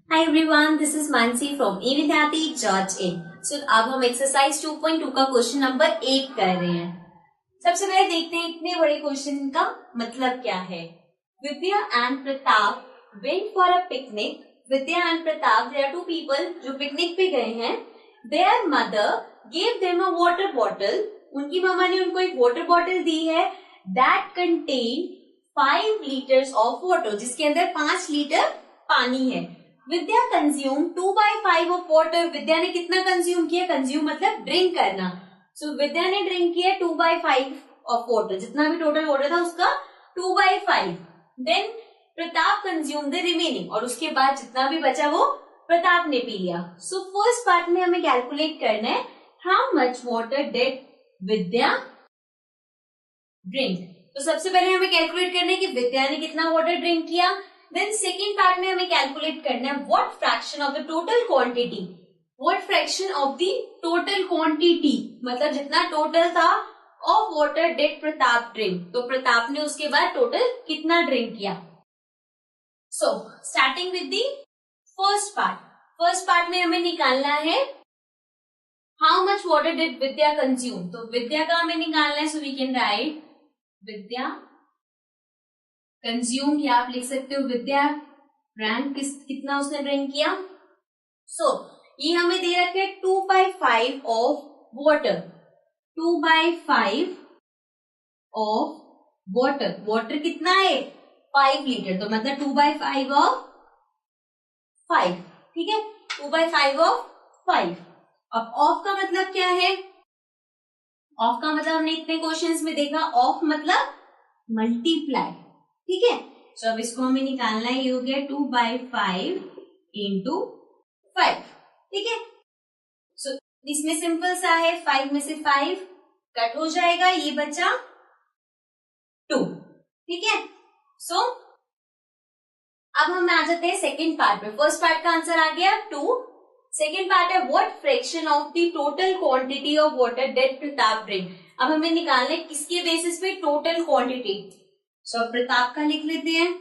Hi everyone, this is Mansi from eVidyarthi George in. So अब हम exercise 2.2 का question number 8 कर रहे हैं. सबसे पहले देखते हैं इतने बड़े क्वेश्चन का मतलब क्या है. Vidya and Pratap went for a picnic. Vidya and Pratap, they are two people जो पिकनिक पे गए हैं. Their mother gave them a water bottle. उनकी मम्मा ने उनको एक वाटर बॉटल दी है that contain 5 liters of water, जिसके अंदर 5 लीटर पानी है. विद्या कंज्यूम 2/5 ऑफ वाटर. विद्या ने कितना कंज्यूम किया? कंज्यूम मतलब ड्रिंक करना. सो विद्या ने ड्रिंक किया 2/5 ऑफ वाटर, जितना भी टोटल वाटर था उसका 2/5. Then Pratap consume the remaining, और उसके बाद जितना भी बचा वो प्रताप ने पी लिया. सो फर्स्ट पार्ट में हमें कैलकुलेट करना है how much water did Vidya drink. तो सबसे पहले हमें कैलकुलेट करना है कि विद्या ने कितना वाटर ड्रिंक किया. देन सेकेंड पार्ट में हमें कैलकुलेट करना है what fraction of the total quantity. What fraction of the total quantity मतलब जितना टोटल था of water did Pratap drink. तो प्रताप ने उसके बाद टोटल कितना ड्रिंक किया. So starting with the first part. First part में हमें निकालना है how much water did Vidya consume. तो विद्या का हमें निकालना है. So we can write Vidya consume, या आप लिख सकते हो विद्या ड्रैंक, कितना उसने ड्रिंक किया. सो ये हमें दे रखा है 2/5 of water. 2/5 of water. Water कितना है? 5 लीटर. तो मतलब 2/5 ऑफ 5. ठीक है, 2/5 ऑफ 5. अब ऑफ का मतलब क्या है? ऑफ का मतलब हमने इतने क्वेश्चंस में देखा, ऑफ मतलब मल्टीप्लाई. ठीक है, तो अब इसको हमें निकालना है. ये हो गया 2/5 इंटू 5. ठीक है, सो इसमें सिंपल सा है, 5 में से 5 कट हो जाएगा, ये बचा 2. ठीक है, सो अब हम आ जाते हैं सेकेंड पार्ट पे. फर्स्ट पार्ट का आंसर आ गया 2. सेकेंड पार्ट है what fraction of the total quantity of water did Pratap drink. अब हमें निकालना है किसके बेसिस पे? Total quantity. सो प्रताप का लिख लेते हैं.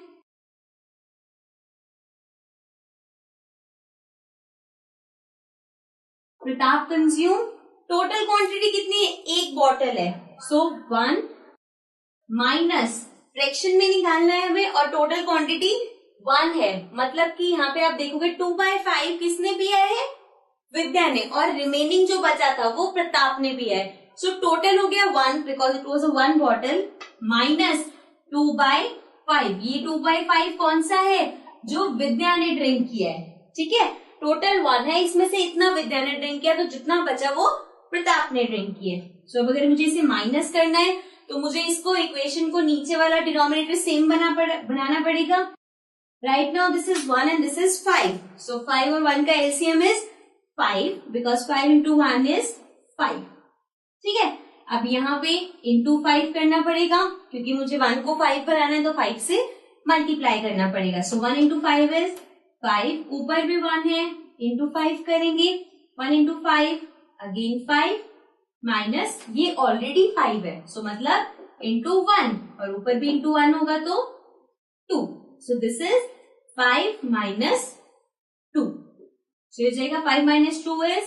प्रताप कंज्यूम टोटल क्वांटिटी कितनी है? एक बॉटल है. सो 1 माइनस फ्रैक्शन में निकालना है हमें, और टोटल क्वांटिटी 1 है. मतलब कि यहाँ पे आप देखोगे 2/5 किसने पिया है? विद्या ने, और रिमेनिंग जो बचा था वो प्रताप ने पिया है. सो टोटल हो गया 1 because it was a 1 bottle minus 2/5. ये 2/5 कौन सा है? जो विद्या ने ड्रिंक किया है. ठीक है, टोटल 1 है, इसमें से इतना विद्या ने ड्रिंक किया, तो जितना बचा वो प्रताप ने ड्रिंक किया. सो अब अगर मुझे इसे माइनस करना है तो मुझे इसको इक्वेशन को नीचे वाला डिनोमिनेटर सेम बनाना पड़ेगा. Right now this is 1 and this is 5. सो 5 और 1 का LCM is 5 because 5 into 1 is 5. ठीक है, अब यहाँ पे इंटू 5 करना पड़ेगा क्योंकि मुझे 1 को 5 बनाना है, तो 5 से मल्टीप्लाई करना पड़ेगा. सो 1 इंटू 5 इज 5. ऊपर भी 1 है, इंटू 5 करेंगे. 1 इंटू 5 अगेन 5 माइनस ये ऑलरेडी 5 है. सो मतलब इंटू 1, और ऊपर भी इंटू 1 होगा तो 2. सो दिस इज 5 माइनस 2. सो हो जाएगा 5 माइनस 2 इज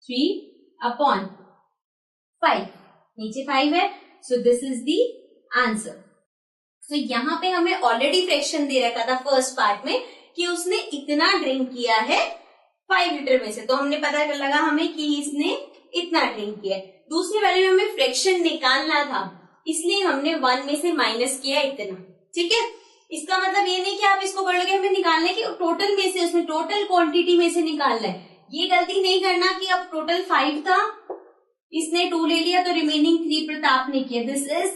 3/5. नीचे 5 है. So this is the answer. सो यहाँ पे हमें ऑलरेडी फ्रैक्शन दे रखा था फर्स्ट पार्ट में कि उसने इतना ड्रिंक किया है 5 लीटर में से, तो हमने पता लगा हमें कि इसने इतना ड्रिंक किया है. दूसरी वाले में हमें फ्रैक्शन निकालना था, इसलिए हमने 1 में से माइनस किया इतना. ठीक है, इसका मतलब ये नहीं कि आप इसको कर लोगे, हमें निकालना है कि टोटल में से, उसने टोटल क्वांटिटी में से निकालना है. ये गलती नहीं करना कि अब टोटल 5 था, इसने 2 ले लिया तो रिमेनिंग 3 प्रताप ने किया. दिस इज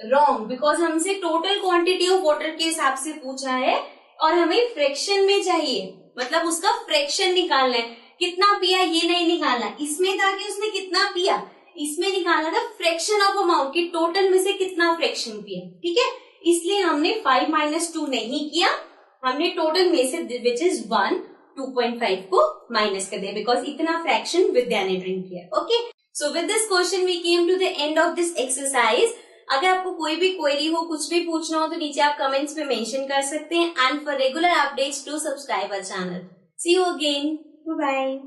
रॉन्ग बिकॉज हमसे टोटल क्वांटिटी ऑफ वाटर के हिसाब से पूछा है और हमें फ्रैक्शन में चाहिए, मतलब उसका फ्रैक्शन निकालना है. कितना पिया ये नहीं निकालना. इसमें था कि उसने कितना पिया, इसमें निकालना था फ्रैक्शन ऑफ अमाउंट की टोटल में से कितना फ्रैक्शन पिया. ठीक है, इसलिए हमने 5 माइनस 2 नहीं किया, हमने टोटल में से विच इज 1 2.5 को माइनस कर दिया बिकॉज इतना फ्रैक्शन विद्या ने ड्रिंक किया. Okay, so with this question we came to the end of this exercise. अगर आपको कोई भी क्वेरी हो, कुछ भी पूछना हो तो नीचे आप कमेंट्स में मेंशन कर सकते हैं। And for regular updates do subscribe our channel. See you again, bye bye.